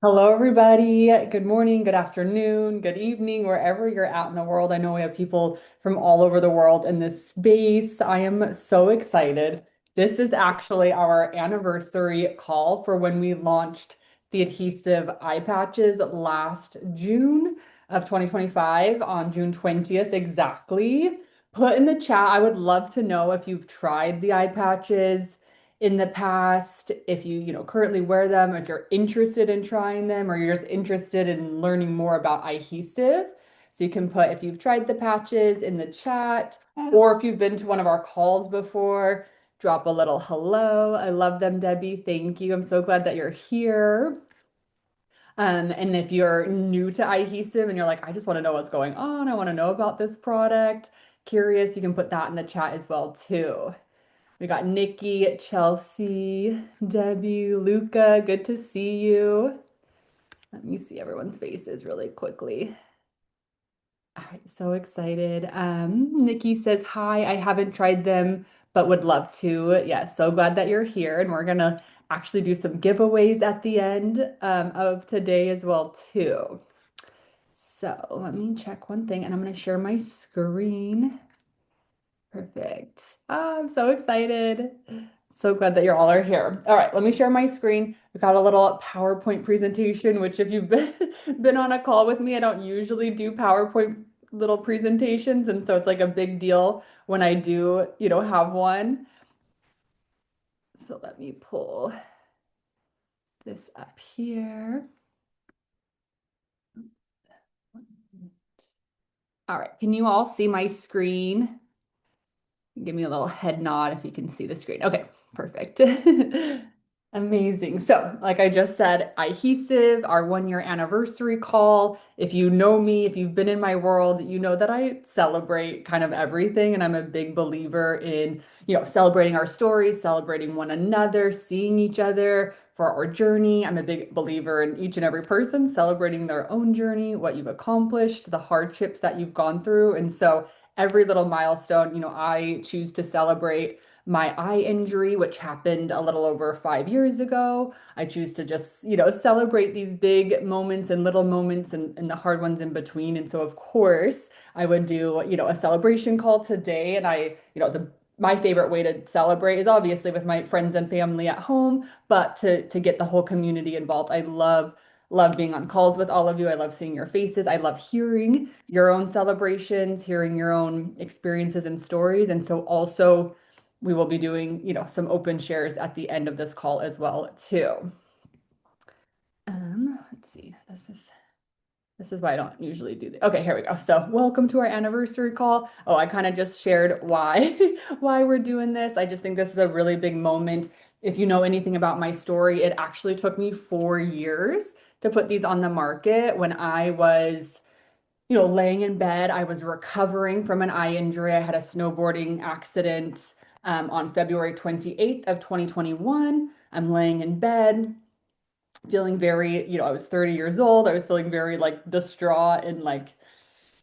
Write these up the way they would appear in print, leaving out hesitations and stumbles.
Hello, everybody. Good morning, good afternoon, good evening, wherever you're at in the world. I know we have people from all over the world in this space. I am so excited. This is actually our anniversary call for when we launched the adhesive eye patches last June of 2025 on June 20th exactly. Put in the chat, I would love to know if you've tried the eye patches in the past, if you currently wear them, if you're interested in trying them, or you're just interested in learning more about adhesive. So you can put if you've tried the patches in the chat, or if you've been to one of our calls before, drop a little hello. I love them, Debbie. Thank you. I'm so glad that you're here. And if you're new to adhesive and you're like, I just want to know what's going on, I want to know about this product, curious, you can put that in the chat as well too. We got Nikki, Chelsea, Debbie, Luca. Good to see you. Let me see everyone's faces really quickly. All right, so excited. Nikki says, hi, I haven't tried them, but would love to. Yeah, so glad that you're here. And we're gonna actually do some giveaways at the end of today as well, too. So let me check one thing and I'm gonna share my screen. Perfect. I'm so excited. So glad that you all are here. All right, let me share my screen. We've got a little PowerPoint presentation, which if you've been on a call with me, I don't usually do PowerPoint little presentations. And so it's like a big deal when I do, have one. So let me pull this up here. All right, can you all see my screen? Give me a little head nod if you can see the screen. Okay, perfect. Amazing. So, like I just said, adhesive, our 1 year anniversary call. If you know me, if you've been in my world, you know that I celebrate kind of everything. And I'm a big believer in, celebrating our stories, celebrating one another, seeing each other for our journey. I'm a big believer in each and every person celebrating their own journey, what you've accomplished, the hardships that you've gone through. And so, every little milestone, I choose to celebrate my eye injury, which happened a little over 5 years ago. I choose to just, celebrate these big moments and little moments and the hard ones in between. And so, of course, I would do, a celebration call today. And my favorite way to celebrate is obviously with my friends and family at home, but to get the whole community involved. I love being on calls with all of you. I love seeing your faces. I love hearing your own celebrations, hearing your own experiences and stories. And so also we will be doing, some open shares at the end of this call as well, too. Let's see. This is why I don't usually do that. Okay, here we go. So, welcome to our anniversary call. Oh, I kind of just shared why why we're doing this. I just think this is a really big moment. If you know anything about my story, it actually took me 4 years to put these on the market. When I was, laying in bed, I was recovering from an eye injury. I had a snowboarding accident on February 28th of 2021. I'm laying in bed feeling very, I was 30 years old. I was feeling very like distraught and like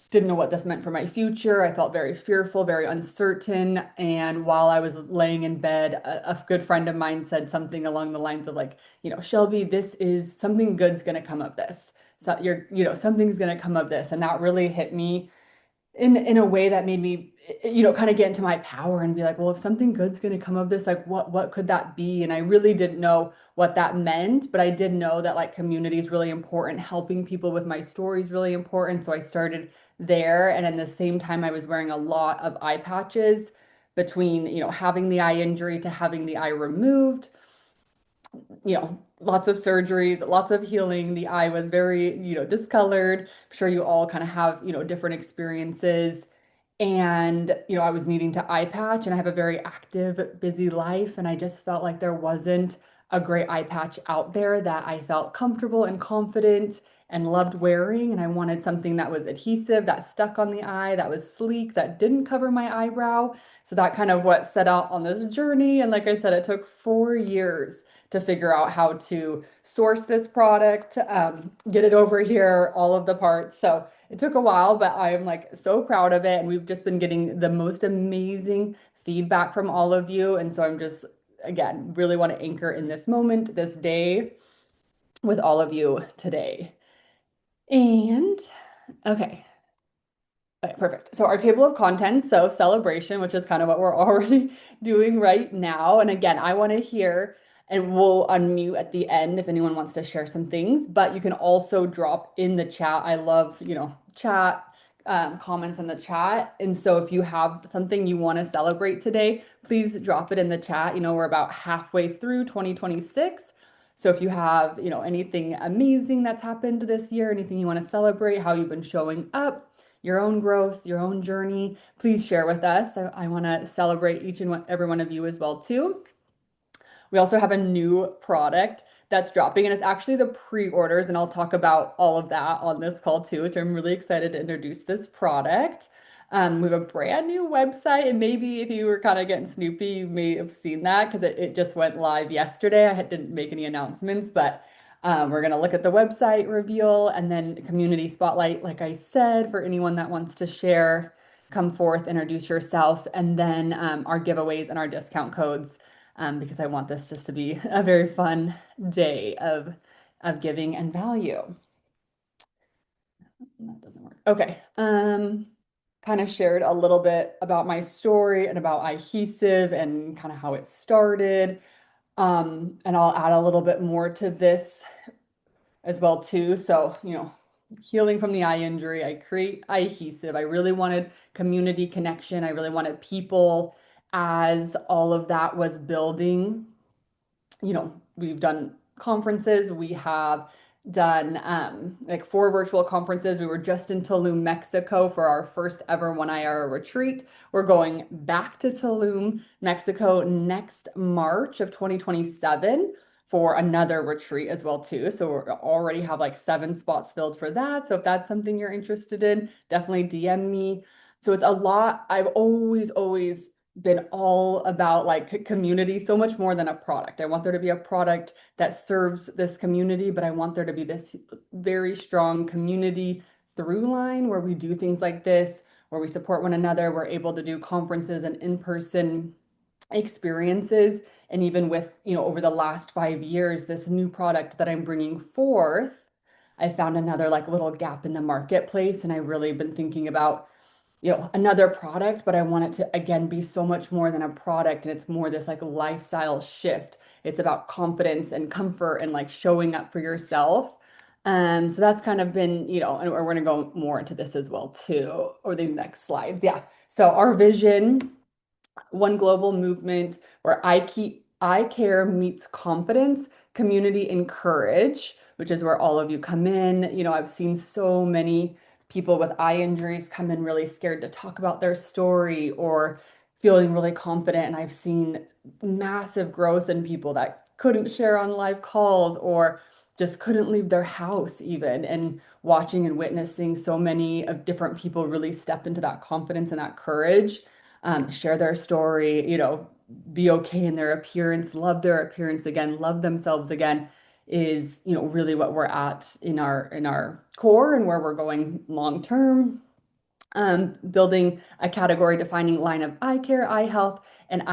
didn't know what this meant for my future. I felt very fearful, very uncertain. And while I was laying in bed, a good friend of mine said something along the lines of like, Shelby, this is something good's going to come of this. So something's going to come of this. And that really hit me in a way that made me kind of get into my power and be like, well, if something good's going to come of this, like what could that be? And I really didn't know what that meant, but I did know that like community is really important, helping people with my story is really important. So I started there, and in the same time I was wearing a lot of eye patches between having the eye injury to having the eye removed, lots of surgeries, lots of healing. The eye was very, discolored. I'm sure you all kind of have, different experiences. And, I was needing to eye patch, and I have a very active, busy life. And I just felt like there wasn't a great eye patch out there that I felt comfortable and confident and loved wearing. And I wanted something that was adhesive, that stuck on the eye, that was sleek, that didn't cover my eyebrow. So that kind of what set out on this journey. And like I said, it took 4 years to figure out how to source this product, get it over here, all of the parts. So it took a while, but I'm like so proud of it. And we've just been getting the most amazing feedback from all of you. And so I'm just again, really want to anchor in this moment, this day with all of you today. And okay. Okay, perfect. So our table of contents, so celebration, which is kind of what we're already doing right now. And again, I want to hear, and we'll unmute at the end if anyone wants to share some things, but you can also drop in the chat. I love, chat, comments in the chat. And so if you have something you want to celebrate today, please drop it in the chat. We're about halfway through 2026. So if you have, anything amazing that's happened this year, anything you want to celebrate, how you've been showing up, your own growth, your own journey, please share with us. I want to celebrate each and every one of you as well too. We also have a new product that's dropping, and it's actually the pre-orders, and I'll talk about all of that on this call too, which I'm really excited to introduce this product. We have a brand new website, and maybe if you were kind of getting snoopy, you may have seen that because it just went live yesterday. Didn't make any announcements, but we're going to look at the website reveal and then community spotlight, like I said, for anyone that wants to share, come forth, introduce yourself, and then our giveaways and our discount codes, because I want this just to be a very fun day of giving and value. That doesn't work. Okay. Kind of shared a little bit about my story and about iHesive and kind of how it started. And I'll add a little bit more to this as well too. So, healing from the eye injury, I create iHesive. I really wanted community connection. I really wanted people as all of that was building. We've done conferences. We have done like 4 virtual conferences. We were just in Tulum, Mexico for our first ever 1IR retreat. We're going back to Tulum, Mexico next March of 2027 for another retreat as well too. So we already have like 7 spots filled for that. So if that's something you're interested in, definitely DM me. So it's a lot. I've always been all about like community, so much more than a product. I want there to be a product that serves this community, but I want there to be this very strong community through line where we do things like this, where we support one another. We're able to do conferences and in-person experiences. And even with, over the last 5 years, this new product that I'm bringing forth, I found another like little gap in the marketplace. And I've really been thinking about another product, but I want it to again be so much more than a product. And it's more this like lifestyle shift. It's about confidence and comfort and like showing up for yourself. So that's kind of been, and we're going to go more into this as well too, or the next slides. Yeah. So our vision, one global movement where eye care meets confidence, community, and courage, which is where all of you come in. I've seen so many people with eye injuries come in really scared to talk about their story or feeling really confident. And I've seen massive growth in people that couldn't share on live calls or just couldn't leave their house even, and watching and witnessing so many of different people really step into that confidence and that courage, share their story, be okay in their appearance, love their appearance again, love themselves again, is, really what we're at in our core and where we're going long term. Building a category defining line of eye care, eye health, and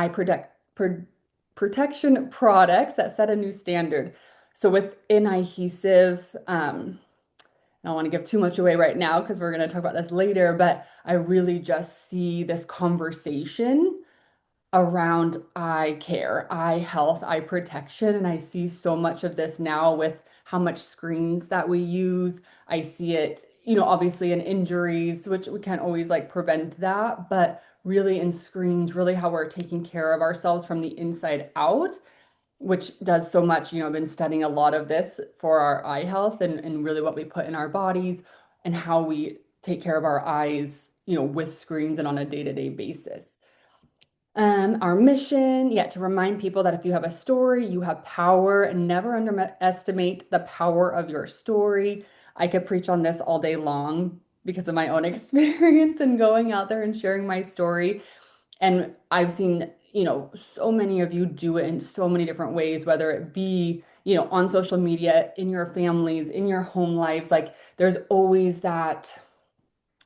protection products that set a new standard. So within iHesive, I don't want to give too much away right now because we're going to talk about this later, but I really just see this conversation around eye care, eye health, eye protection. And I see so much of this now with how much screens that we use. I see it, obviously in injuries, which we can't always like prevent that, but really in screens, really how we're taking care of ourselves from the inside out, which does so much. I've been studying a lot of this for our eye health and really what we put in our bodies and how we take care of our eyes, with screens and on a day-to-day basis. Our mission, to remind people that if you have a story, you have power, and never underestimate the power of your story. I could preach on this all day long because of my own experience and going out there and sharing my story. And I've seen, so many of you do it in so many different ways, whether it be, on social media, in your families, in your home lives. Like there's always that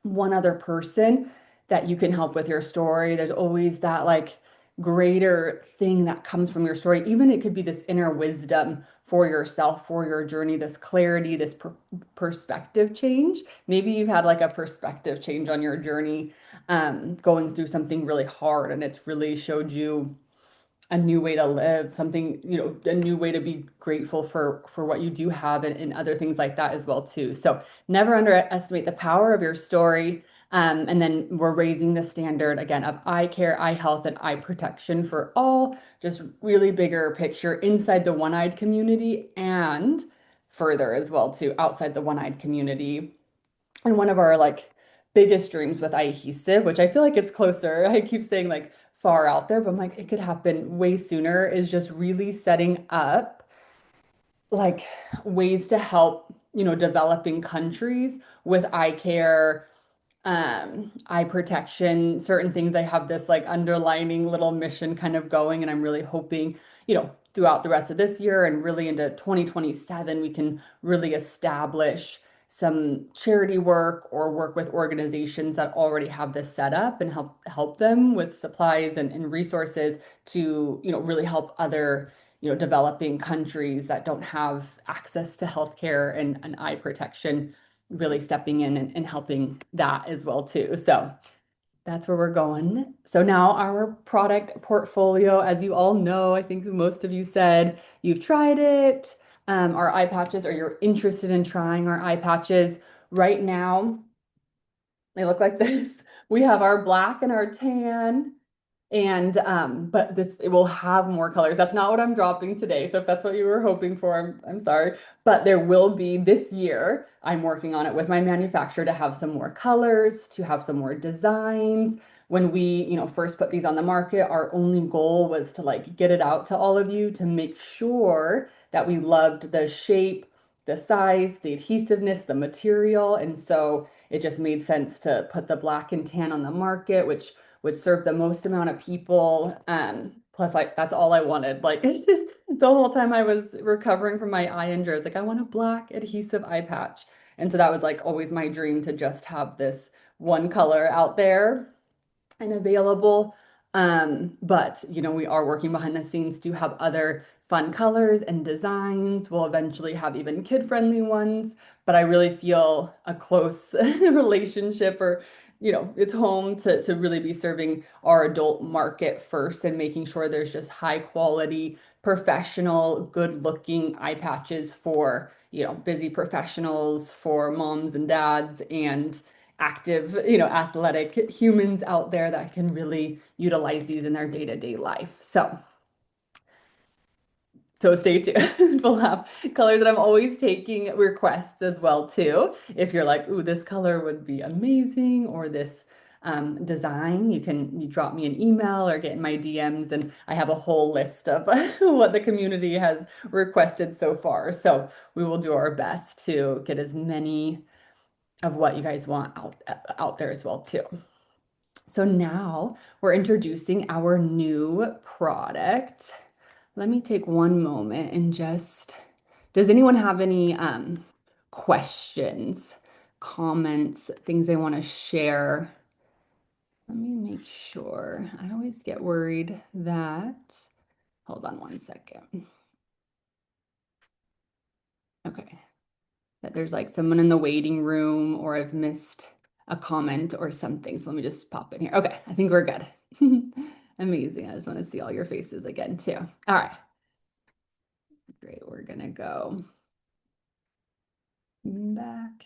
one other person that you can help with your story. There's always that like greater thing that comes from your story. Even it could be this inner wisdom for yourself, for your journey, this clarity, this perspective change. Maybe you've had like a perspective change on your journey, going through something really hard, and it's really showed you a new way to live, something, a new way to be grateful for what you do have, and other things like that as well too. So never underestimate the power of your story. And then we're raising the standard again of eye care, eye health, and eye protection for all, just really bigger picture inside the one-eyed community and further as well too, outside the one-eyed community. And one of our like biggest dreams with iHesive, which I feel like it's closer, I keep saying like far out there, but I'm like, it could happen way sooner, is just really setting up like ways to help, developing countries with eye care, eye protection, certain things. I have this like underlining little mission kind of going, and I'm really hoping, throughout the rest of this year and really into 2027, we can really establish some charity work or work with organizations that already have this set up and help them with supplies and resources to, really help other, developing countries that don't have access to healthcare and eye protection, really stepping in and helping that as well too. So that's where we're going. So now our product portfolio, as you all know, I think most of you said you've tried it, our eye patches, or you're interested in trying our eye patches. Right now, they look like this. We have our black and our tan. And but this, it will have more colors. That's not what I'm dropping today. So if that's what you were hoping for, I'm sorry. But there will be this year, I'm working on it with my manufacturer to have some more colors, to have some more designs. When we, first put these on the market, our only goal was to like get it out to all of you to make sure that we loved the shape, the size, the adhesiveness, the material. And so it just made sense to put the black and tan on the market, which would serve the most amount of people. Plus, like that's all I wanted. Like the whole time I was recovering from my eye injury, I was like, I want a black adhesive eye patch. And so that was like always my dream, to just have this one color out there and available. But we are working behind the scenes to have other fun colors and designs. We'll eventually have even kid-friendly ones, but I really feel a close relationship, or it's home to really be serving our adult market first and making sure there's just high quality, professional, good looking eye patches for, busy professionals, for moms and dads, and active, athletic humans out there that can really utilize these in their day-to-day life. So stay tuned. We'll have colors, and I'm always taking requests as well too. If you're like, ooh, this color would be amazing, or this design, you drop me an email or get in my DMs, and I have a whole list of what the community has requested so far. So we will do our best to get as many of what you guys want out there as well too. So now we're introducing our new product. Let me take one moment and does anyone have any questions, comments, things they want to share? Let me make sure. I always get worried hold on one second. Okay. That there's like someone in the waiting room, or I've missed a comment or something. So let me just pop in here. Okay, I think we're good. Amazing. I just want to see all your faces again too. All right. Great. We're gonna go back.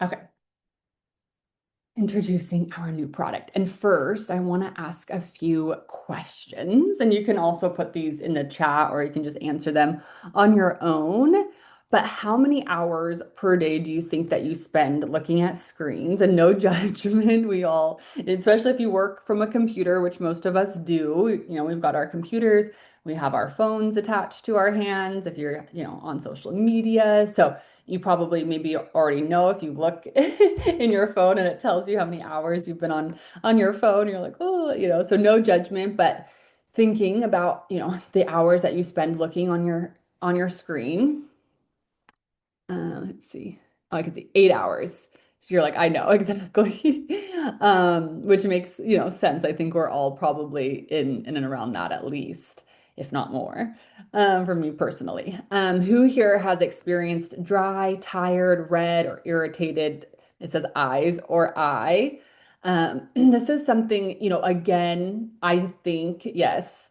Okay. Introducing our new product. And first, I want to ask a few questions, and you can also put these in the chat, or you can just answer them on your own. But how many hours per day do you think that you spend looking at screens? And no judgment, we all, especially if you work from a computer, which most of us do, we've got our computers, we have our phones attached to our hands, if you're, on social media. So you probably maybe already know, if you look in your phone and it tells you how many hours you've been on your phone, you're like, oh, so no judgment, but thinking about, the hours that you spend looking on your screen. Let's see. Oh, I can see 8 hours. You're like, I know exactly. Which makes, sense. I think we're all probably in and around that at least, if not more, for me personally. Who here has experienced dry, tired, red, or irritated, it says eyes or eye? This is something, again, I think, yes.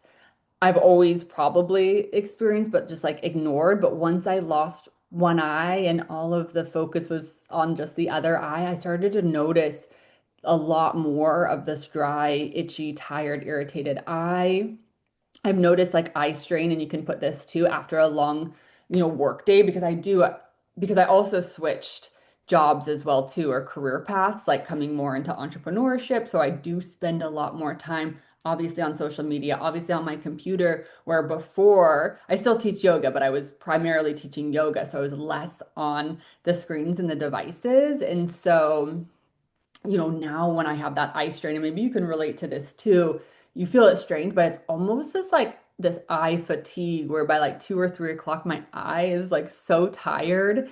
I've always probably experienced, but just like ignored. But once I lost one eye and all of the focus was on just the other eye, I started to notice a lot more of this dry, itchy, tired, irritated eye. I've noticed like eye strain, and you can put this too after a long, work day because I also switched jobs as well too, or career paths, like coming more into entrepreneurship. So I do spend a lot more time, obviously on social media, obviously on my computer, where before I still teach yoga, but I was primarily teaching yoga. So I was less on the screens and the devices. And so now when I have that eye strain, and maybe you can relate to this too, you feel it strained, but it's almost this eye fatigue where by like 2 or 3 o'clock, my eye is like so tired.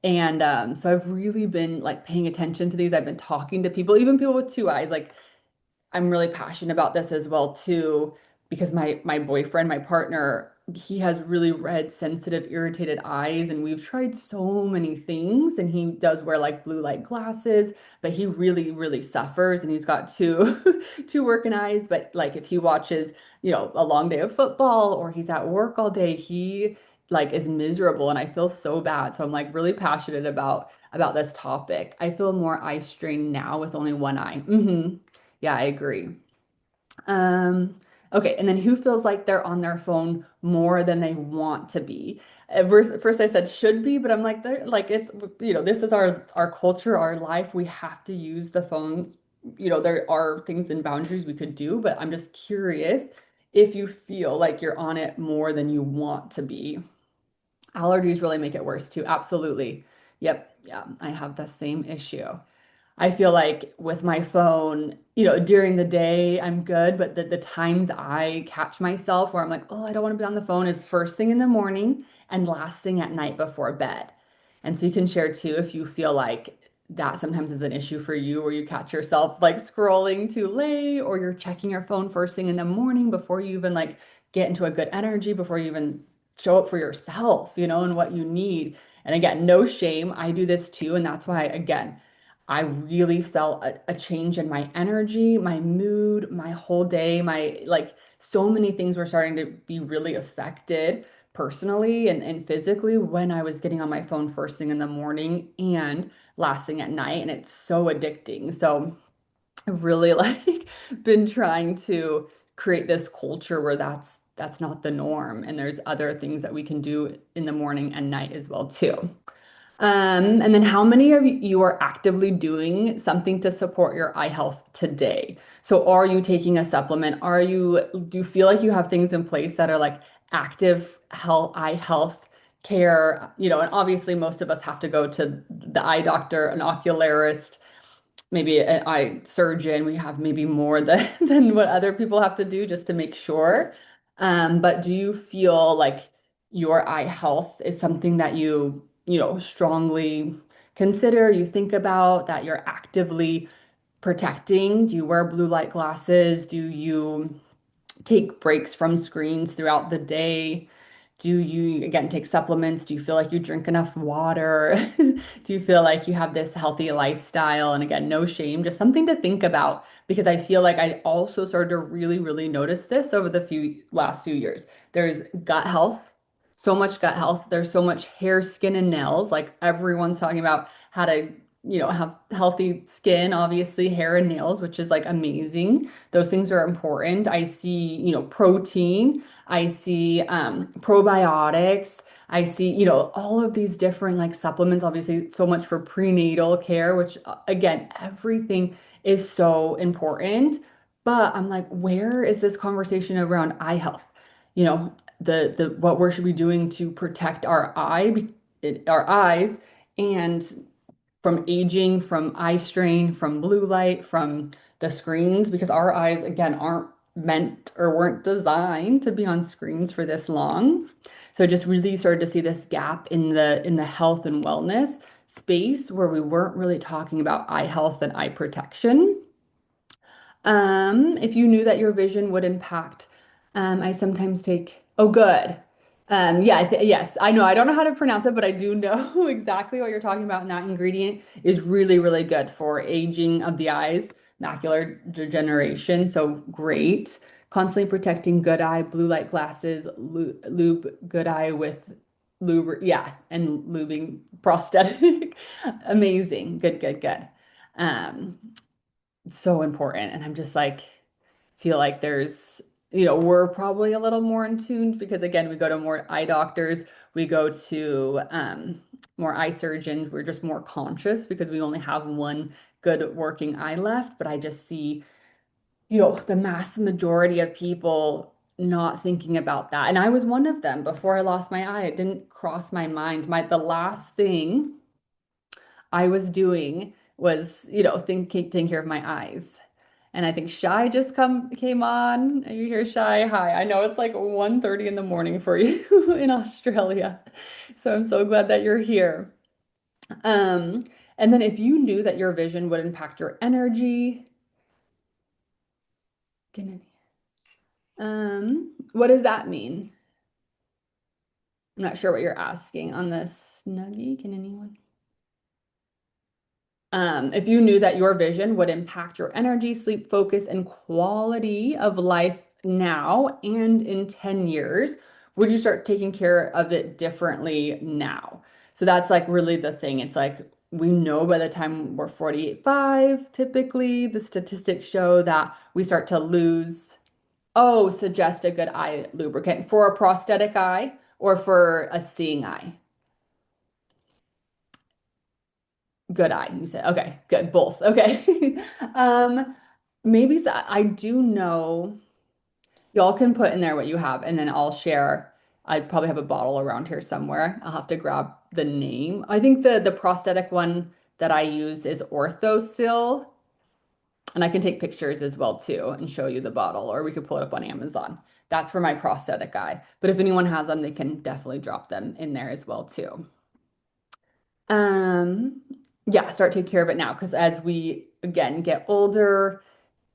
And so I've really been like paying attention to these. I've been talking to people, even people with two eyes, like I'm really passionate about this as well too, because my boyfriend, my partner, he has really red, sensitive, irritated eyes, and we've tried so many things, and he does wear like blue light glasses, but he really, really suffers, and he's got two two working eyes. But like if he watches, a long day of football or he's at work all day, he like is miserable, and I feel so bad. So I'm like really passionate about this topic. I feel more eye strain now with only one eye. Yeah, I agree. Um, okay, and then who feels like they're on their phone more than they want to be? At first I said should be, but I'm like, they're like it's this is our culture, our life. We have to use the phones. There are things and boundaries we could do, but I'm just curious if you feel like you're on it more than you want to be. Allergies really make it worse too. Absolutely. Yep. Yeah, I have the same issue. I feel like with my phone, during the day, I'm good, but the times I catch myself where I'm like, oh, I don't want to be on the phone is first thing in the morning and last thing at night before bed. And so you can share too if you feel like that sometimes is an issue for you, where you catch yourself like scrolling too late, or you're checking your phone first thing in the morning before you even like get into a good energy, before you even show up for yourself, and what you need. And again, no shame. I do this too. And that's why, again, I really felt a change in my energy, my mood, my whole day, my like so many things were starting to be really affected personally and physically when I was getting on my phone first thing in the morning and last thing at night. And it's so addicting. So I've really like been trying to create this culture where that's not the norm. And there's other things that we can do in the morning and night as well too. And then how many of you are actively doing something to support your eye health today? So are you taking a supplement? Do you feel like you have things in place that are like active eye health care? And obviously most of us have to go to the eye doctor, an ocularist, maybe an eye surgeon. We have maybe more than, than what other people have to do just to make sure. But do you feel like your eye health is something that you strongly consider, you think about, that you're actively protecting? Do you wear blue light glasses? Do you take breaks from screens throughout the day? Do you, again, take supplements? Do you feel like you drink enough water? Do you feel like you have this healthy lifestyle? And again, no shame, just something to think about, because I feel like I also started to really, really notice this over the last few years. There's gut health, so much gut health. There's so much hair, skin, and nails. Like everyone's talking about how to, have healthy skin, obviously, hair and nails, which is like amazing. Those things are important. I see, protein. I see probiotics. I see, all of these different like supplements, obviously, so much for prenatal care, which again, everything is so important. But I'm like, where is this conversation around eye health? The what we should be doing to protect our eyes, and from aging, from eye strain, from blue light, from the screens, because our eyes, again, aren't meant or weren't designed to be on screens for this long. So I just really started to see this gap in the health and wellness space where we weren't really talking about eye health and eye protection. If you knew that your vision would impact, I sometimes take, oh, good. Yeah, yes, I know. I don't know how to pronounce it, but I do know exactly what you're talking about. And that ingredient is really, really good for aging of the eyes, macular degeneration. So great. Constantly protecting good eye, blue light glasses, lube good eye with lube, yeah, and lubing prosthetic. Amazing. Good, good, good. Um, so important. And I'm just like, feel like there's, we're probably a little more in tune because again, we go to more eye doctors, we go to more eye surgeons, we're just more conscious because we only have one good working eye left. But I just see, the mass majority of people not thinking about that. And I was one of them before I lost my eye. It didn't cross my mind. The last thing I was doing was, taking care of my eyes. And I think Shy just came on. Are you here, Shy? Hi. I know it's like 1:30 in the morning for you in Australia. So I'm so glad that you're here. Um, and then if you knew that your vision would impact your energy, what does that mean? I'm not sure what you're asking on this, Snuggie. Can anyone? If you knew that your vision would impact your energy, sleep, focus, and quality of life now and in 10 years, would you start taking care of it differently now? So that's like really the thing. It's like we know by the time we're 48.5, typically the statistics show that we start to lose. Oh, suggest a good eye lubricant for a prosthetic eye or for a seeing eye. Good eye, you said. Okay, good. Both. Okay. Um, maybe I do know y'all can put in there what you have, and then I'll share. I probably have a bottle around here somewhere. I'll have to grab the name. I think the prosthetic one that I use is Orthosil, and I can take pictures as well too and show you the bottle, or we could pull it up on Amazon. That's for my prosthetic eye. But if anyone has them, they can definitely drop them in there as well too. Um, yeah, start taking care of it now because as we again get older,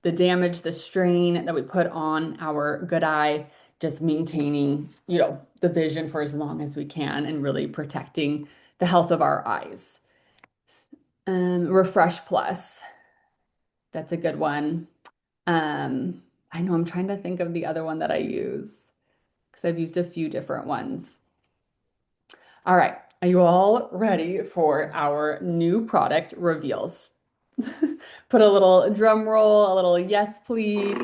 the damage, the strain that we put on our good eye, just maintaining, the vision for as long as we can and really protecting the health of our eyes. Refresh Plus, that's a good one. Um, I know I'm trying to think of the other one that I use because I've used a few different ones. All right. Are you all ready for our new product reveals? Put a little drum roll, a little yes, please.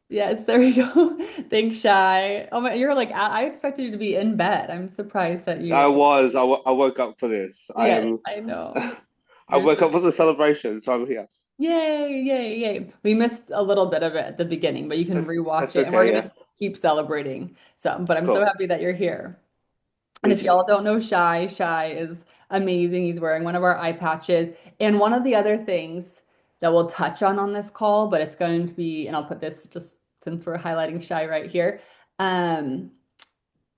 Yes, there you go. Thanks, Shy. Oh my, you're like, I expected you to be in bed. I'm surprised that I you, was. I woke up for this. I yes, am. I know. I You're woke so up for the celebration, so I'm here. yay, yay, yay. We missed a little bit of it at the beginning, but you can rewatch That's it and we're okay. gonna Yeah. keep celebrating. So, but I'm so Cool. happy that you're here. And Me if too. y'all don't know Shy, Shy is amazing. He's wearing one of our eye patches. And one of the other things that we'll touch on this call, but it's going to be, and I'll put this just since we're highlighting Shy right here. Um,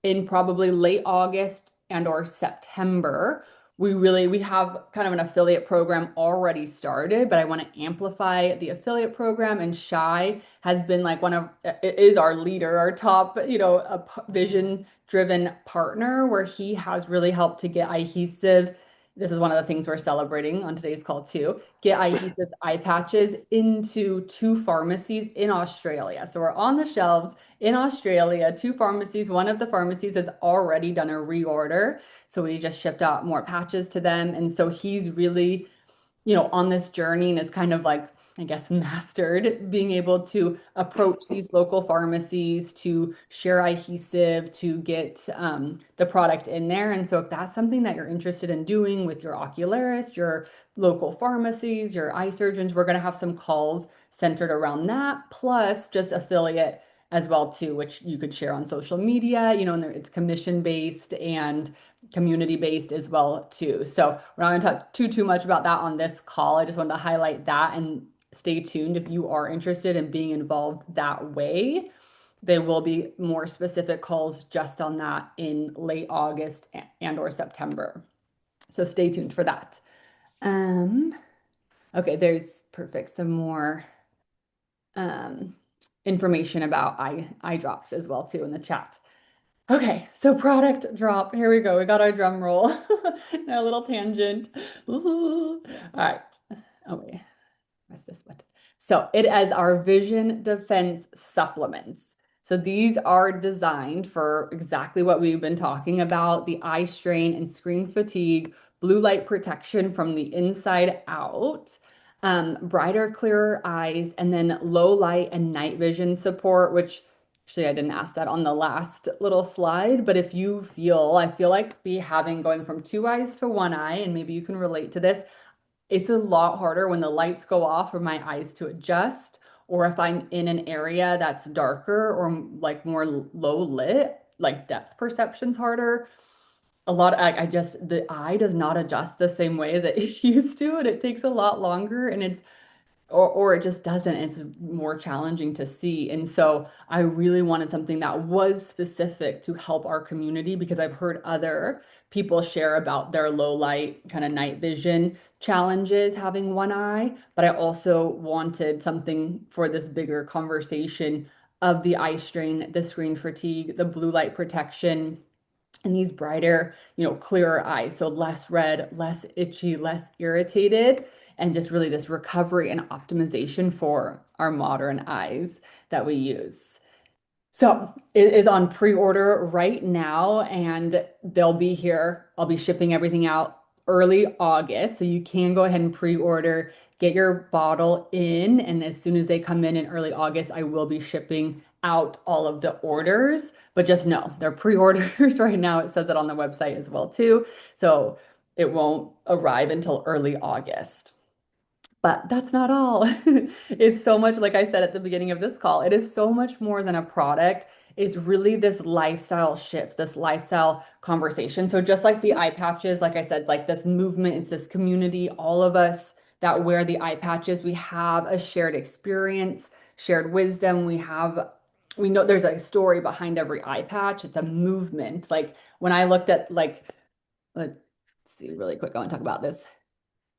in probably late August and or September. We have kind of an affiliate program already started, but I want to amplify the affiliate program. And Shy has been like is our leader, our top, a vision driven partner where he has really helped to get adhesive. This is one of the things we're celebrating on today's call too. Get adhesive eye patches into two pharmacies in Australia. So we're on the shelves in Australia, two pharmacies. One of the pharmacies has already done a reorder. So we just shipped out more patches to them. And so he's really, on this journey and is kind of like, I guess, mastered being able to approach these local pharmacies to share adhesive, to get the product in there. And so if that's something that you're interested in doing with your ocularist, your local pharmacies, your eye surgeons, we're going to have some calls centered around that, plus just affiliate as well too, which you could share on social media, and it's commission based and community based as well too. So we're not going to talk too much about that on this call. I just wanted to highlight that and stay tuned if you are interested in being involved that way. There will be more specific calls just on that in late August and or September. So stay tuned for that. Um, okay, there's perfect. Some more um, information about eye drops as well too in the chat. Okay, so product drop. Here we go. We got our drum roll. Our little tangent. Ooh. All right. Oh wait. Press this button. So it is our vision defense supplements. So these are designed for exactly what we've been talking about, the eye strain and screen fatigue, blue light protection from the inside out, brighter, clearer eyes, and then low light and night vision support, which actually I didn't ask that on the last little slide, but if you feel, I feel like be having going from two eyes to one eye, and maybe you can relate to this, it's a lot harder when the lights go off for my eyes to adjust, or if I'm in an area that's darker or like more low lit, like depth perception's harder. A lot, I just, the eye does not adjust the same way as it used to, and it takes a lot longer, and it's or it just doesn't. It's more challenging to see. And so I really wanted something that was specific to help our community because I've heard other people share about their low light kind of night vision challenges having one eye. But I also wanted something for this bigger conversation of the eye strain, the screen fatigue, the blue light protection and these brighter, clearer eyes. So less red, less itchy, less irritated, and just really this recovery and optimization for our modern eyes that we use. So it is on pre-order right now, and they'll be here. I'll be shipping everything out early August. So you can go ahead and pre-order, get your bottle in, and as soon as they come in early August, I will be shipping out all of the orders. But just know they're pre-orders right now. It says it on the website as well too. So it won't arrive until early August. But that's not all. It's so much, like I said at the beginning of this call, it is so much more than a product. It's really this lifestyle shift, this lifestyle conversation. So just like the eye patches, like I said, like this movement, it's this community, all of us that wear the eye patches, we have a shared experience, shared wisdom. We know there's a story behind every eye patch. It's a movement. Like when I looked at like, let's see really quick, I want to talk about this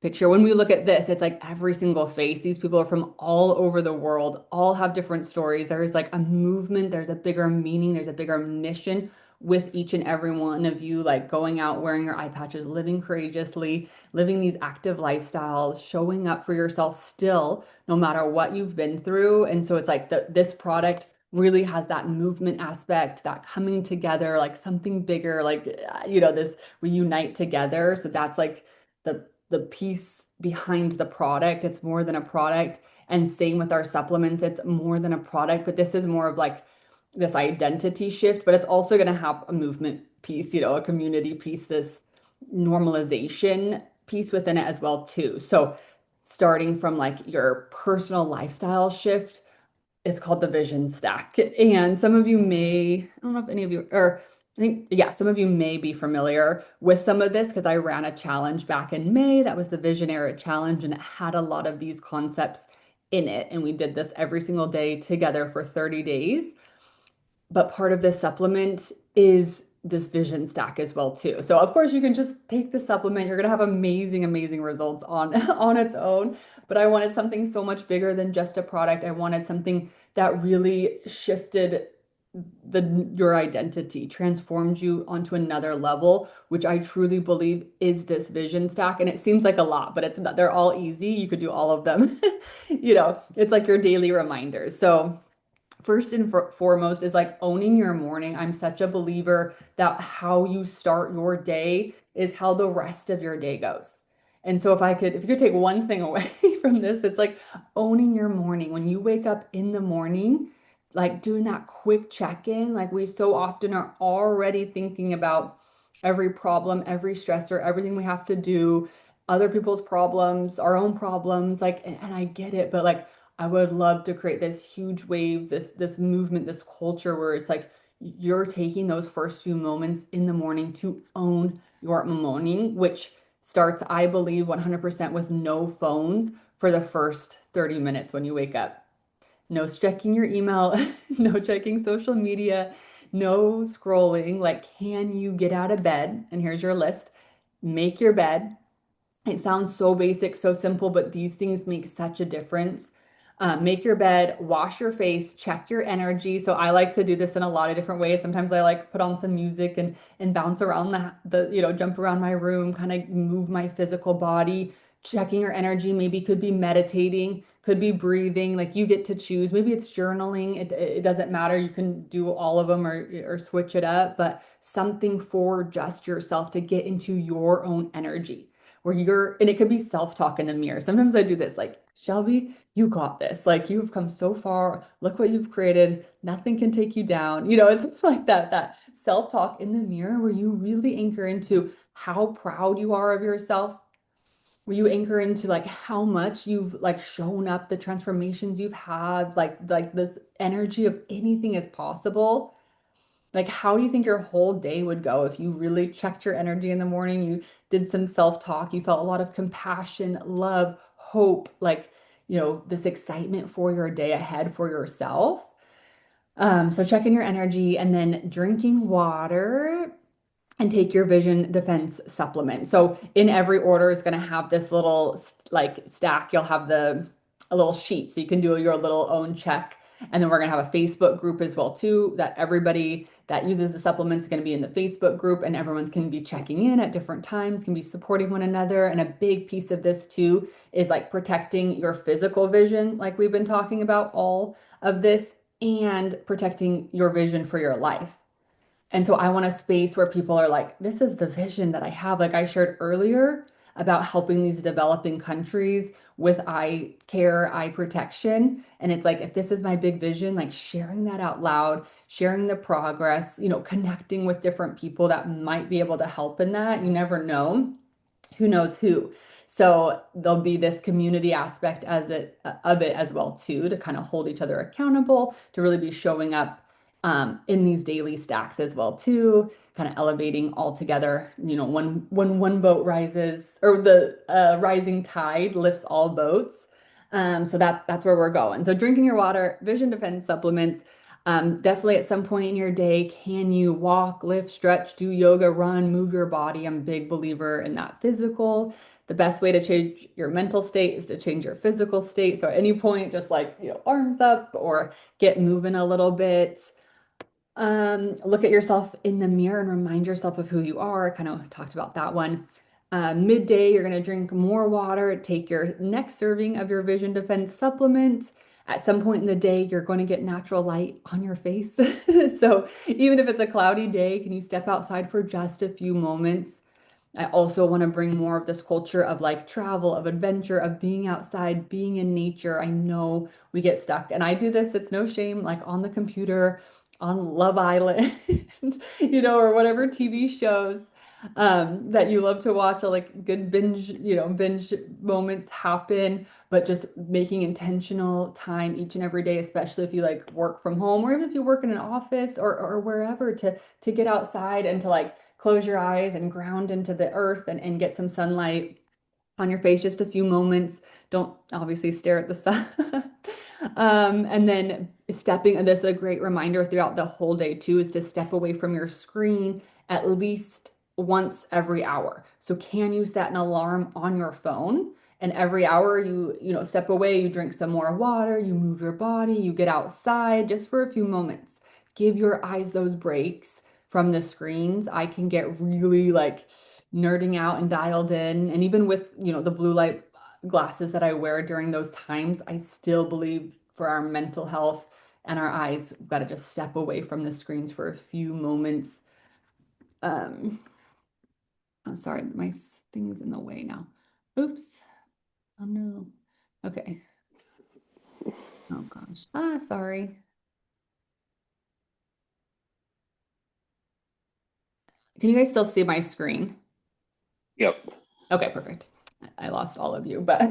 picture. When we look at this, it's like every single face. These people are from all over the world, all have different stories. There's like a movement, there's a bigger meaning, there's a bigger mission with each and every one of you, like going out, wearing your eye patches, living courageously, living these active lifestyles, showing up for yourself still, no matter what you've been through. And so it's like this product really has that movement aspect, that coming together, like something bigger, like, this we unite together. So that's like the piece behind the product. It's more than a product. And same with our supplements, it's more than a product, but this is more of like this identity shift, but it's also going to have a movement piece, a community piece, this normalization piece within it as well too. So starting from like your personal lifestyle shift, it's called the Vision Stack. And some of you may, I don't know if any of you, or I think, yeah, some of you may be familiar with some of this because I ran a challenge back in May. That was the Vision Era Challenge, and it had a lot of these concepts in it. And we did this every single day together for 30 days. But part of this supplement is this vision stack as well too. So of course you can just take the supplement. You're gonna have amazing, amazing results on on its own. But I wanted something so much bigger than just a product. I wanted something that really shifted your identity, transformed you onto another level, which I truly believe is this vision stack. And it seems like a lot, but it's not, they're all easy. You could do all of them. It's like your daily reminders. So first and foremost is like owning your morning. I'm such a believer that how you start your day is how the rest of your day goes. And so if you could take one thing away from this, it's like owning your morning. When you wake up in the morning, like doing that quick check-in, like we so often are already thinking about every problem, every stressor, everything we have to do, other people's problems, our own problems, like, and I get it, but like I would love to create this huge wave, this movement, this culture where it's like you're taking those first few moments in the morning to own your morning, which starts, I believe, 100% with no phones for the first 30 minutes when you wake up. No checking your email, no checking social media, no scrolling. Like, can you get out of bed? And here's your list. make your bed. It sounds so basic, so simple, but these things make such a difference. Make your bed, wash your face, check your energy. So I like to do this in a lot of different ways. Sometimes I like put on some music and bounce around jump around my room, kind of move my physical body. Checking your energy maybe could be meditating, could be breathing. Like you get to choose. Maybe it's journaling. It doesn't matter. You can do all of them or switch it up, but something for just yourself to get into your own energy where and it could be self-talk in the mirror. Sometimes I do this, like, Shelby, you got this. Like, you've come so far. Look what you've created. Nothing can take you down. It's like that self-talk in the mirror where you really anchor into how proud you are of yourself, where you anchor into like how much you've like shown up, the transformations you've had, like this energy of anything is possible. Like, how do you think your whole day would go if you really checked your energy in the morning? You did some self-talk, you felt a lot of compassion, love, hope, like, this excitement for your day ahead for yourself. So checking your energy and then drinking water and take your vision defense supplement. So in every order is going to have this little like stack. You'll have a little sheet so you can do your little own check. And then we're going to have a Facebook group as well too that everybody that uses the supplements is going to be in the Facebook group and everyone's can be checking in at different times, can be supporting one another. And a big piece of this too is like protecting your physical vision like we've been talking about all of this and protecting your vision for your life. And so I want a space where people are like, this is the vision that I have. Like I shared earlier about helping these developing countries with eye care, eye protection. And it's like, if this is my big vision, like sharing that out loud, sharing the progress, connecting with different people that might be able to help in that. You never know who knows who. So there'll be this community aspect of it as well too, to kind of hold each other accountable, to really be showing up in these daily stacks as well too, kind of elevating all together. When one boat rises or the rising tide lifts all boats. So that's where we're going. So drinking your water, vision defense supplements. Definitely at some point in your day, can you walk, lift, stretch, do yoga, run, move your body? I'm a big believer in that physical. The best way to change your mental state is to change your physical state. So at any point, just like, arms up or get moving a little bit. Look at yourself in the mirror and remind yourself of who you are. Kind of talked about that one. Midday, you're going to drink more water, take your next serving of your Vision Defense supplement. At some point in the day, you're going to get natural light on your face. So even if it's a cloudy day, can you step outside for just a few moments? I also want to bring more of this culture of like travel, of adventure, of being outside, being in nature. I know we get stuck, and I do this, it's no shame, like on the computer, on Love Island, or whatever TV shows that you love to watch, like good binge moments happen, but just making intentional time each and every day, especially if you like work from home or even if you work in an office or wherever to get outside and to like close your eyes and ground into the earth and get some sunlight on your face, just a few moments. Don't obviously stare at the sun. And then and this is a great reminder throughout the whole day too, is to step away from your screen at least once every hour. So can you set an alarm on your phone? And every hour step away, you drink some more water, you move your body, you get outside just for a few moments. Give your eyes those breaks from the screens. I can get really like nerding out and dialed in. And even with, the blue light glasses that I wear during those times, I still believe for our mental health and our eyes, we've got to just step away from the screens for a few moments. Um, I'm sorry, my thing's in the way now. Oops. Oh no. Okay. Oh gosh. Sorry. Can you guys still see my screen? Yep. Okay, perfect. I lost all of you, but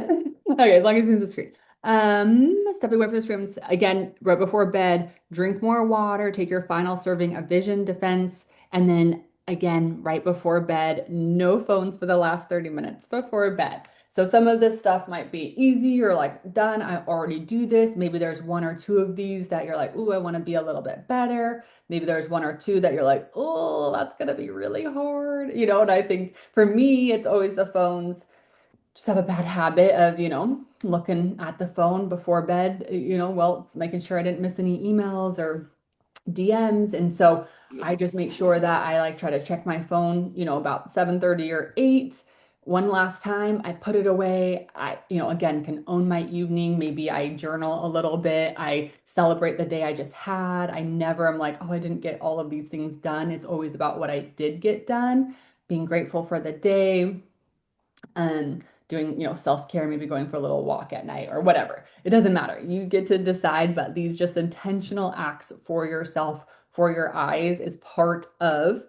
okay, as long as it's in the screen. Stepping away from the screens again, right before bed, drink more water, take your final serving of Vision Defense, and then again, right before bed, no phones for the last 30 minutes before bed. So some of this stuff might be easy or like done. I already do this. Maybe there's one or two of these that you're like, ooh, I want to be a little bit better. Maybe there's one or two that you're like, oh, that's gonna be really hard. And I think for me, it's always the phones. Just have a bad habit of, looking at the phone before bed, well, making sure I didn't miss any emails or DMs. And so I just make sure that I like try to check my phone, about 7:30 or 8. One last time, I put it away. I, again, can own my evening. Maybe I journal a little bit. I celebrate the day I just had. I never am like, oh, I didn't get all of these things done. It's always about what I did get done, being grateful for the day, and doing, self-care, maybe going for a little walk at night or whatever. It doesn't matter. You get to decide, but these just intentional acts for yourself, for your eyes is part of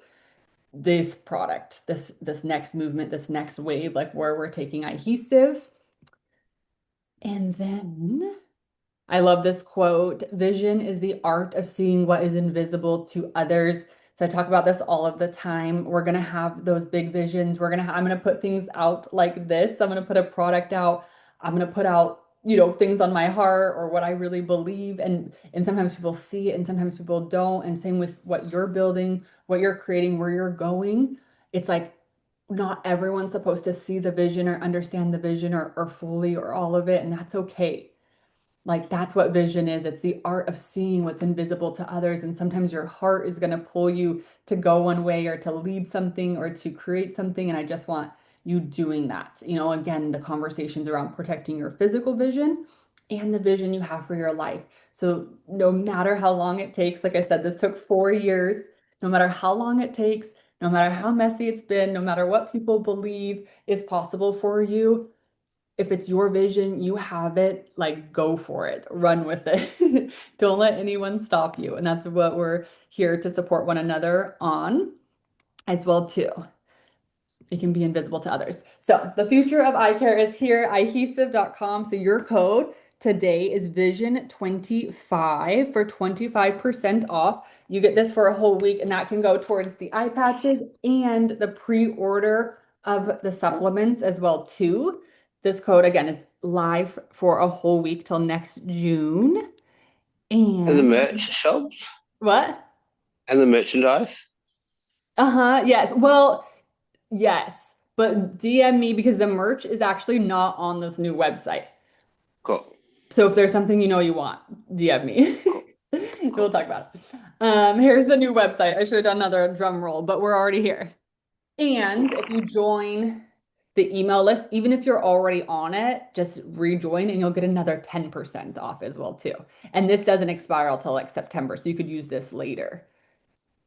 this product, this next movement, this next wave, like where we're taking adhesive. And then I love this quote. Vision is the art of seeing what is invisible to others. So I talk about this all of the time. We're going to have those big visions. I'm going to put things out like this. I'm going to put a product out. I'm going to put out, things on my heart or what I really believe. And sometimes people see it and sometimes people don't. And same with what you're building, what you're creating, where you're going. It's like not everyone's supposed to see the vision or understand the vision or fully or all of it. And that's okay. Like that's what vision is. It's the art of seeing what's invisible to others. And sometimes your heart is going to pull you to go one way or to lead something or to create something. And I just want you doing that. Again, the conversations around protecting your physical vision and the vision you have for your life. So no matter how long it takes, like I said, this took 4 years, no matter how long it takes, no matter how messy it's been, no matter what people believe is possible for you, if it's your vision, you have it, like go for it, run with it. Don't let anyone stop you. And that's what we're here to support one another on as well too. It can be invisible to others. So the future of eye care is here, ihesive.com. So your code today is Vision25 for 25% off. You get this for a whole week, and that can go towards the eye patches and the pre-order of the supplements as well too. This code again is live for a whole week till next June. And the And merch shops what? and the merchandise. Uh-huh. Yes. Well, yes, but DM me because the merch is actually not on this new website. Cool, So if there's something you want, DM me. cool, We'll cool. talk about it. Here's the new website. I should have done another drum roll, but we're already here. And if you join the email list, even if you're already on it, just rejoin and you'll get another 10% off as well too. And this doesn't expire until like September, so you could use this later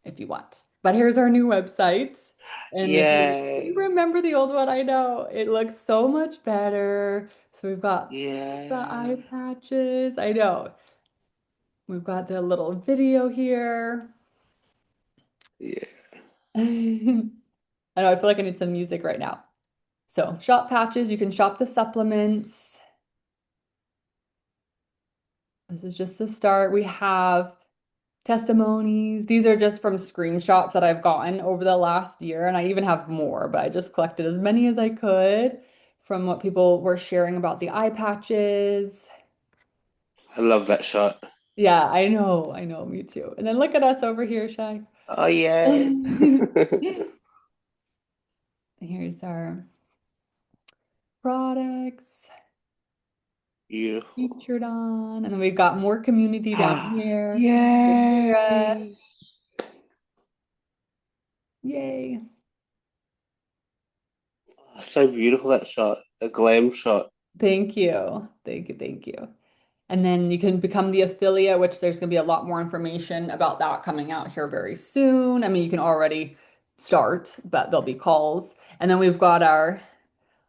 if you want. But here's our new website. And if you Yay! remember the old one, I know it looks so much better. So we've got the Yeah, eye patches. I know. We've got the little video here. yeah. I know, I feel like I need some music right now. So shop patches, you can shop the supplements. This is just the start. We have testimonies. These are just from screenshots that I've gotten over the last year, and I even have more, but I just collected as many as I could from what people were sharing about the eye patches. I love that shot. Yeah, I know, me too. And then look at us over here, Shai. Oh yes. Here's our products Beautiful. featured on, and then we've got more community down here. Mira, Yay! yay. So beautiful that shot. A glam shot. Thank you. Thank you. Thank you. And then you can become the affiliate, which there's going to be a lot more information about that coming out here very soon. I mean, you can already start, but there'll be calls. And then we've got our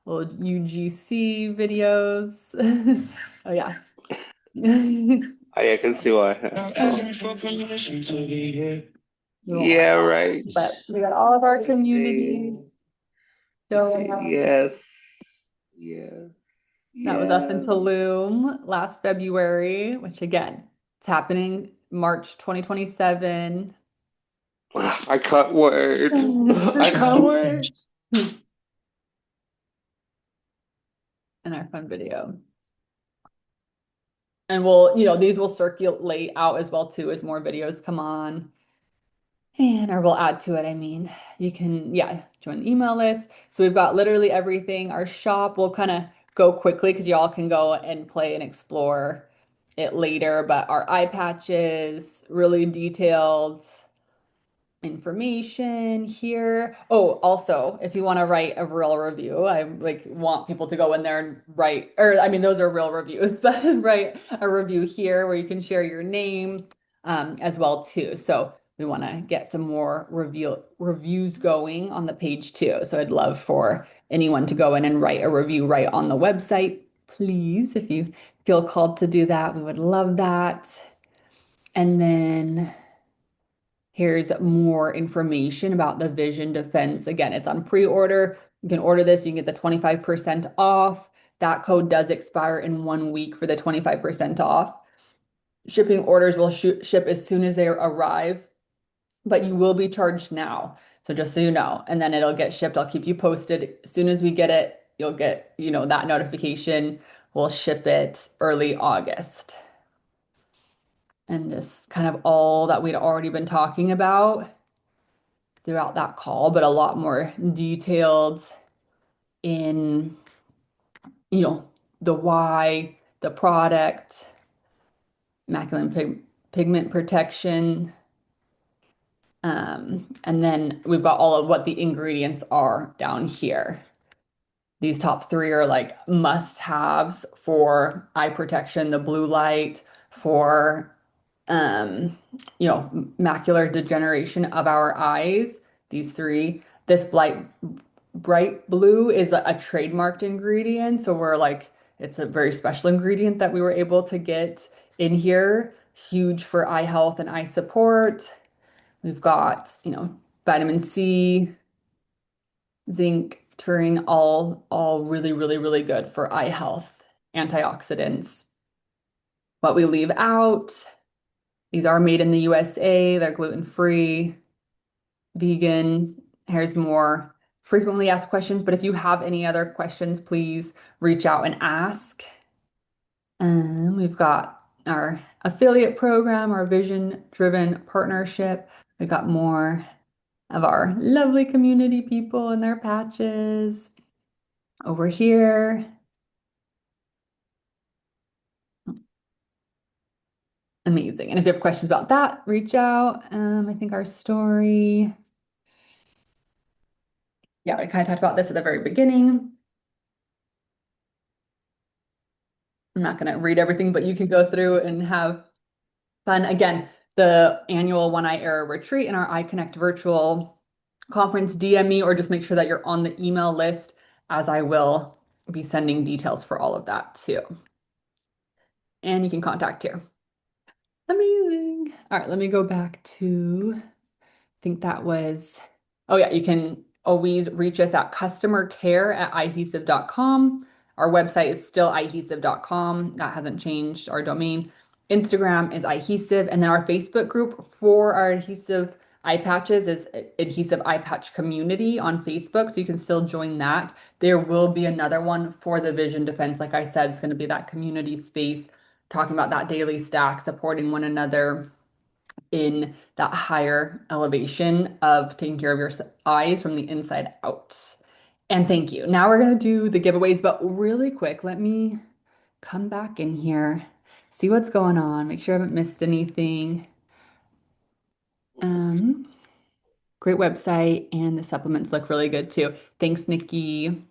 little UGC videos. Oh, yeah. I can see why. We won't Yeah, like right. that. But we got all of our See, community showing up. yes, yes, That was up in yes. Tulum last February, which again, it's happening March 2027. I can't wait. I can't wait. in our fun video. And we'll, these will circulate out as well too as more videos come on. And or we'll add to it. I mean, you can, yeah, join the email list. So we've got literally everything. Our shop will kind of go quickly because y'all can go and play and explore it later. But our eye patches, really detailed information here. Oh, also, if you want to write a real review, I like want people to go in there and write, or I mean, those are real reviews, but write a review here where you can share your name as well too. So we want to get some more reviews going on the page too. So I'd love for anyone to go in and write a review right on the website, please. If you feel called to do that, we would love that. And then here's more information about the Vision Defense. Again, it's on pre-order. You can order this, you can get the 25% off. That code does expire in 1 week for the 25% off. Shipping orders will ship as soon as they arrive, but you will be charged now. So just so you know, and then it'll get shipped. I'll keep you posted. As soon as we get it, you'll get, that notification. We'll ship it early August. And just kind of all that we'd already been talking about throughout that call, but a lot more detailed in, you know, the why, the product, pigment protection. And then we've got all of what the ingredients are down here. These top three are like must-haves for eye protection, the blue light, for macular degeneration of our eyes. These three. This bright blue is a trademarked ingredient, so we're like it's a very special ingredient that we were able to get in here. Huge for eye health and eye support. We've got, vitamin C, zinc, taurine, all really, really, really good for eye health, antioxidants. What we leave out, these are made in the USA, they're gluten-free, vegan. Here's more frequently asked questions, but if you have any other questions, please reach out and ask. We've got our affiliate program, our vision-driven partnership. We've got more of our lovely community people and their patches over here. Amazing. And if you have questions about that, reach out. I think our story, yeah, we kind of talked about this at the very beginning. I'm not going to read everything, but you can go through and have fun. Again, the annual One Eye Era Retreat and our Eye Connect virtual conference, DM me or just make sure that you're on the email list, as I will be sending details for all of that too. And you can contact here. Amazing. All right, let me go back to, I think that was, oh yeah, you can always reach us at customercare@ihesive.com. Our website is still ihesive.com. That hasn't changed, our domain. Instagram is ihesive, and then our Facebook group for our adhesive eye patches is Adhesive Eye Patch Community on Facebook, so you can still join that. There will be another one for the Vision Defense. Like I said, it's going to be that community space, talking about that daily stack, supporting one another in that higher elevation of taking care of your eyes from the inside out. And thank you. Now we're going to do the giveaways, but really quick, let me come back in here, see what's going on, make sure I haven't missed anything. Um, Great website, and the supplements look really good too. Thanks, Nikki.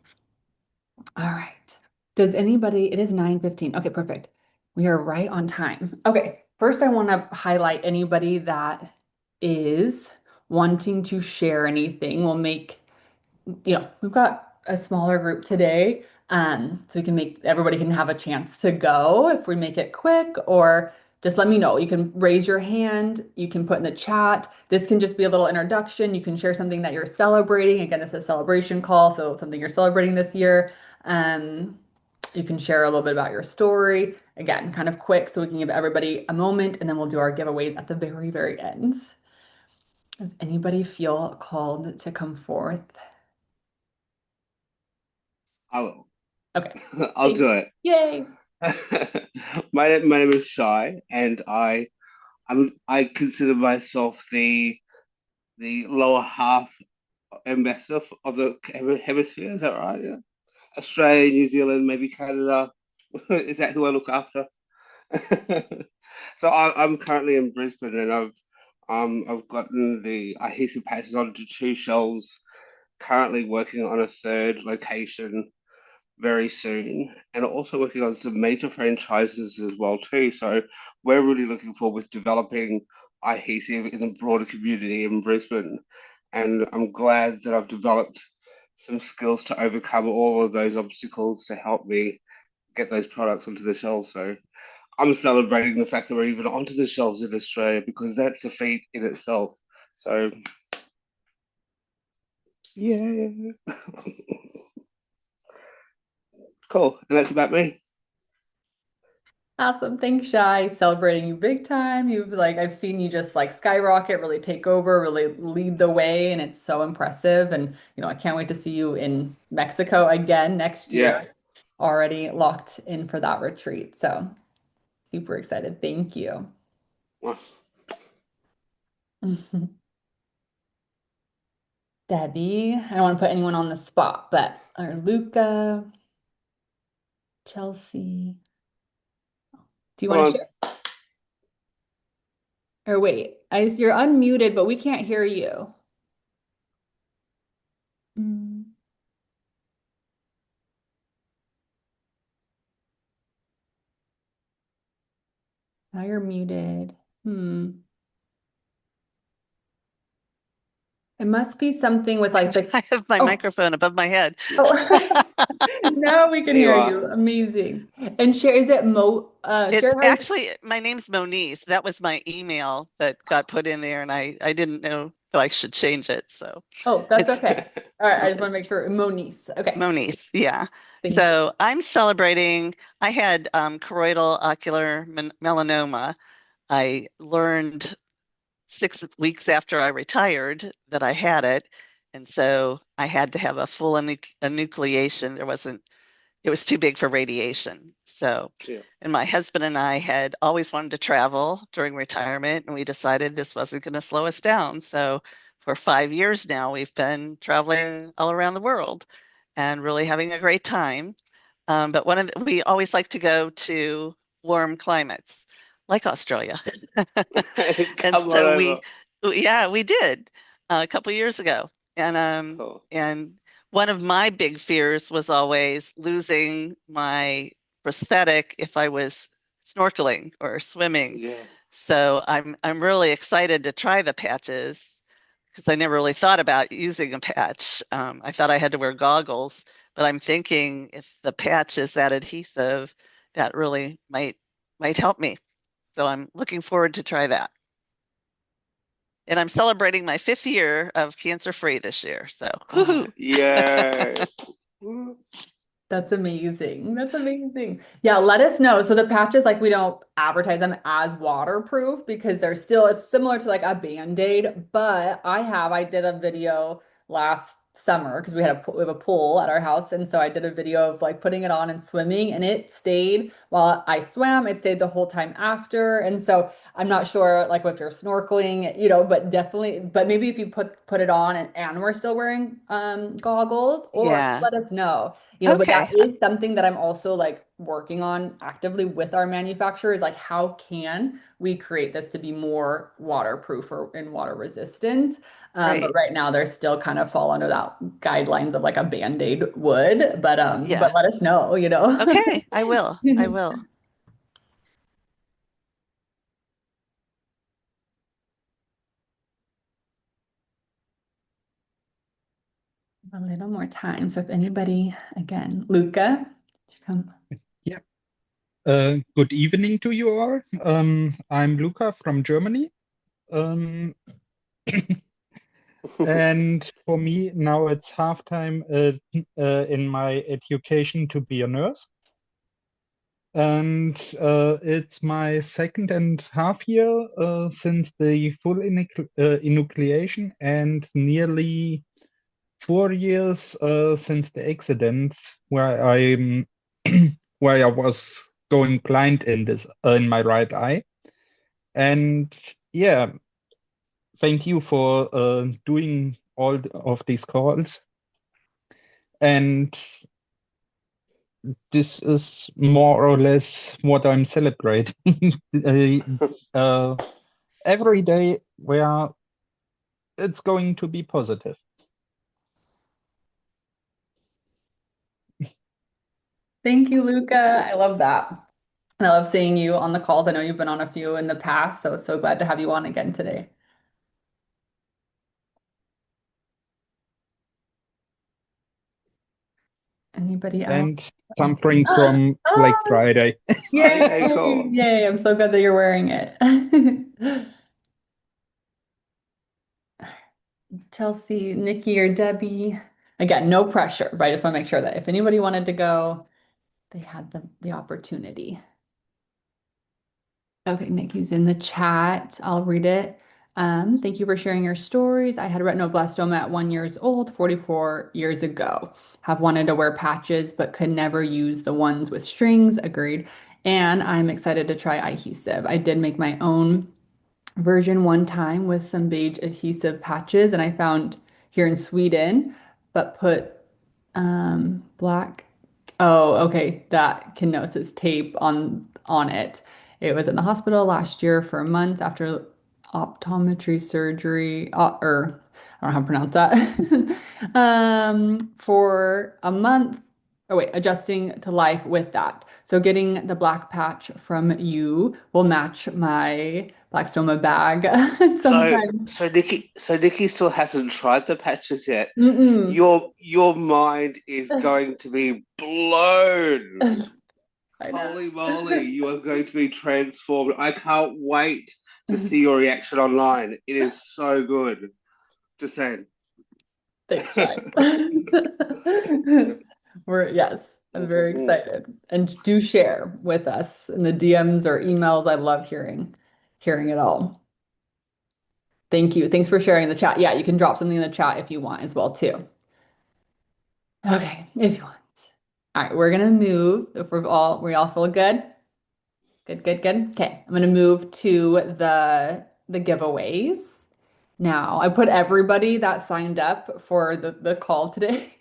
All right. Does anybody, it is 9:15. Okay, perfect. We are right on time. Okay, first I want to highlight anybody that is wanting to share anything. We'll make, we've got a smaller group today, so we can make everybody can have a chance to go if we make it quick, or just let me know. You can raise your hand, you can put in the chat. This can just be a little introduction. You can share something that you're celebrating. Again, this is a celebration call, so something you're celebrating this year. Um, you can share a little bit about your story. Again, kind of quick so we can give everybody a moment, and then we'll do our giveaways at the very, very end. Does anybody feel called to come forth? I will. Okay. I'll Thank do you. it. Yay. My name is Shai, and I consider myself the lower half ambassador of the hemisphere. Is that right? Yeah. Australia, New Zealand, maybe Canada. Is that who I look after? So I'm currently in Brisbane, and I've gotten the adhesive patches onto two shelves. Currently working on a third location very soon, and also working on some major franchises as well too. So we're really looking forward to developing iHeasive in the broader community in Brisbane, and I'm glad that I've developed some skills to overcome all of those obstacles to help me get those products onto the shelves. So I'm celebrating the fact that we're even onto the shelves in Australia because that's a feat in itself. So yeah, cool, and that's about me. Awesome. Thanks, Shy. Celebrating you big time. You've like I've seen you just like skyrocket, really take over, really lead the way, and it's so impressive. And I can't wait to see you in Mexico again next Yeah. year. Already locked in for that retreat. So super excited. Thank you. Well, Debbie, I don't want to put anyone on the spot, but or Luca, Chelsea. Do you come want to on. share? Or wait, you're unmuted, but we can't hear you. Mm, now you're muted. Hmm. It must be something with like the I have my oh microphone above my head. oh now we can There you hear are. you. Amazing. And share is it It's share how you actually, my name's Moniz. That was my email that got put in there, and I didn't know that I should change it. So oh that's it's okay. All right, I just want to make sure. Monice. Okay. Moniz. Yeah. Thank you. So I'm celebrating. I had choroidal ocular melanoma. I learned 6 weeks after I retired that I had it. And so I had to have a full enucleation. It was too big for radiation. So, Yeah. and my husband and I had always wanted to travel during retirement, and we decided this wasn't going to slow us down. So, for 5 years now, we've been traveling all around the world and really having a great time. But we always like to go to warm climates like Australia. And Come on so over. yeah, we did a couple years ago. Cool. And one of my big fears was always losing my prosthetic if I was snorkeling or swimming. Yeah. So I'm really excited to try the patches because I never really thought about using a patch. I thought I had to wear goggles, but I'm thinking if the patch is that adhesive, that really might help me. So I'm looking forward to try that. And I'm celebrating my 5th year of cancer-free this year. So, woohoo. Yeah. That's amazing. That's amazing. Yeah, let us know. So the patches, like we don't advertise them as waterproof because they're still, it's similar to like a Band-Aid, but I did a video last summer because we have a pool at our house. And so I did a video of like putting it on and swimming and it stayed while I swam. It stayed the whole time after. And so I'm not sure like if you're snorkeling, but definitely, but maybe if you put it on and we're still wearing goggles or Yeah. let us know. But that Okay. is something that I'm also like working on actively with our manufacturers. Like, how can we create this to be more waterproof or and water resistant? But Right. right now, they're still kind of fall under that guidelines of like a Band-Aid would. But Yeah. let us know. Okay. I will. I will. A little more time. So if anybody, again, Luca, did you come? Yeah. Good evening to you all. I'm Luca from Germany. Um, and for me, now it's halftime in my education to be a nurse. And it's my second and half year since the full enucleation and nearly 4 years since the accident where I'm where I was going blind in my right eye. And yeah, thank you for doing of these calls. And this is more or less what I'm celebrating uh, uh, every day, where it's going to be positive. Thank you, Luca. I love that. I love seeing you on the calls. I know you've been on a few in the past, so glad to have you on again today. Anybody else? And suffering from Black Oh, Friday. yay! Okay, cool. Yay! I'm so glad that you're wearing it. Chelsea, Nikki, or Debbie. Again, no pressure, but I just want to make sure that if anybody wanted to go, they had the opportunity. Okay, Nikki's in the chat. I'll read it. Thank you for sharing your stories. I had retinoblastoma at 1 years old, 44 years ago. Have wanted to wear patches, but could never use the ones with strings. Agreed. And I'm excited to try adhesive. I did make my own version one time with some beige adhesive patches, and I found here in Sweden, but put black. Oh, okay. That kenosis tape on it. It was in the hospital last year for months after optometry surgery, or I don't know how to pronounce that. For a month. Oh wait, adjusting to life with that. So getting the black patch from you will match my Blackstoma bag So, sometimes. so Nikki still hasn't tried the patches yet. Mm-mm. Your mind is going to be blown. I know. Holy moly, you are going to be transformed. I can't wait to see your reaction online. It is so good. Just saying. Thanks, Ryan. Yes, I'm very excited. And do share with us in the DMs or emails. I love hearing it all. Thank you. Thanks for sharing in the chat. Yeah, you can drop something in the chat if you want as well too. Okay, if you want. All right, we're gonna move. If we all feel good. Good, good, good. Okay, I'm gonna move to the giveaways. Now, I put everybody that signed up for the call today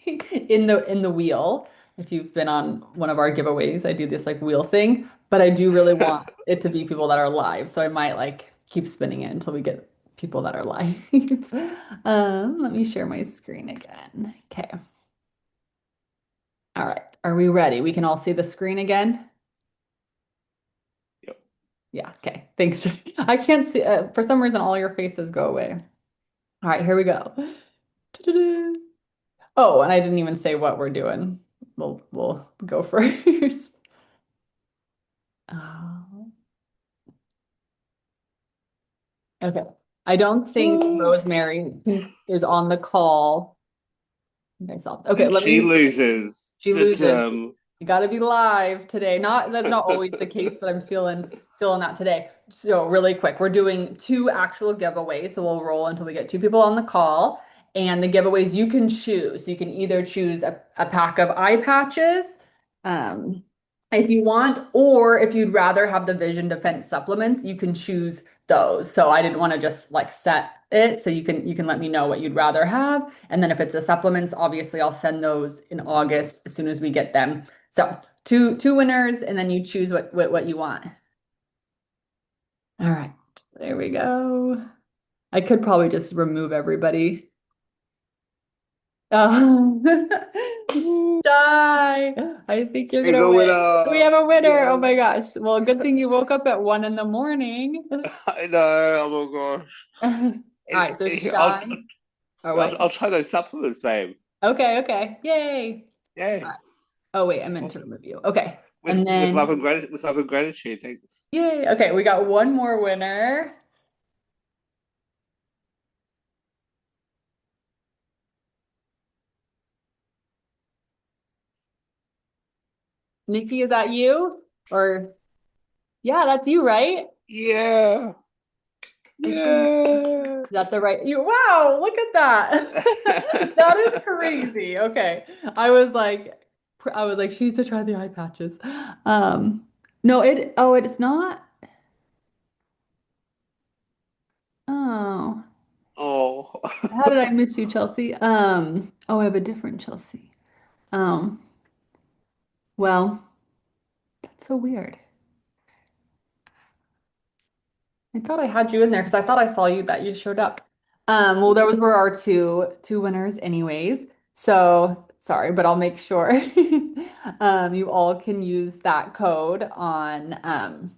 in the wheel. If you've been on one of our giveaways, I do this like wheel thing, but I do really want it to be people that are live. So I might like keep spinning it until we get people that are live. Let me share my screen again. Okay. All right. Are we ready? We can all see the screen again? Yep. Yeah. Okay. Thanks. I can't see, for some reason, all your faces go away. All right, here we go. Oh, and I didn't even say what we're doing. We'll go first. Oh, okay. I don't think Rosemary is on the call. Myself. Okay, And let she me. loses. She loses. You got to be live today. Not that's not always the case, but I'm feeling that today. So really quick, we're doing two actual giveaways. So we'll roll until we get two people on the call. And the giveaways you can choose. You can either choose a pack of eye patches, um, if you want, or if you'd rather have the Vision Defense supplements, you can choose those. So I didn't want to just like set it. So you can let me know what you'd rather have. And then if it's the supplements, obviously I'll send those in August as soon as we get them. So two winners, and then you choose what you want. All right, there we go. I could probably just remove everybody. Oh, die. I think you're We gonna go with win. We have a winner. Oh yes. my gosh. Well, good thing you woke up at 1 in the morning. I know. Oh my gosh. All right, so I'll, Shy. Oh I'll wait. I'll try those supplements, babe. Okay, okay. Yay. Yeah. All right. Oh wait, I meant to remove you. Okay. And With love then and gratitude. With love and gratitude. Thanks. yay. Okay, we got one more winner. Nikki, is that you? Or yeah, that's you, right? Yeah. I think Yeah. that the right you wow, look at that. That is crazy. Okay. I was like, she needs to try the eye patches. No, it's not. Oh, Oh. how did I miss you, Chelsea? Oh, I have a different Chelsea. Um, well, that's so weird. I thought I had you in there because I thought I saw you that you showed up. Well, those were our two winners anyways. So sorry, but I'll make sure you all can use that code on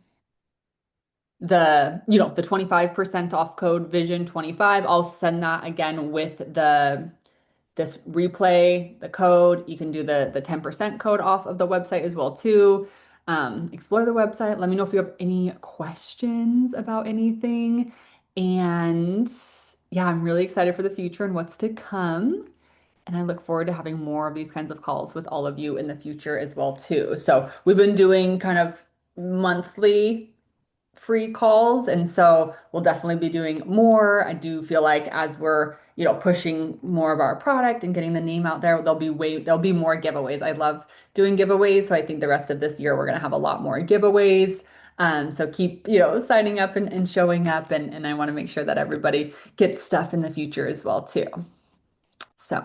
the 25% off code Vision 25. I'll send that again with this replay, the code. You can do the 10% code off of the website as well too. Explore the website. Let me know if you have any questions about anything. And yeah, I'm really excited for the future and what's to come. And I look forward to having more of these kinds of calls with all of you in the future as well too. So we've been doing kind of monthly free calls, and so we'll definitely be doing more. I do feel like as we're, pushing more of our product and getting the name out there, there'll be more giveaways. I love doing giveaways, so I think the rest of this year we're gonna have a lot more giveaways. So keep, signing up and showing up, and I want to make sure that everybody gets stuff in the future as well too. So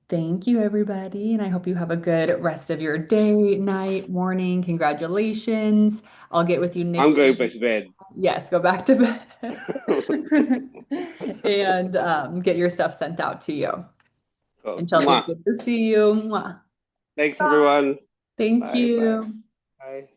thank you, everybody, and I hope you have a good rest of your day, night, morning. Congratulations. I'll get with you, I'm Nikki. going back to bed. Yes, go back to bed and get your stuff sent out to you. Cool. And Chelsea, Mwah. good to see you. Mwah. Thanks, everyone. Thank Bye. Bye. you. Bye.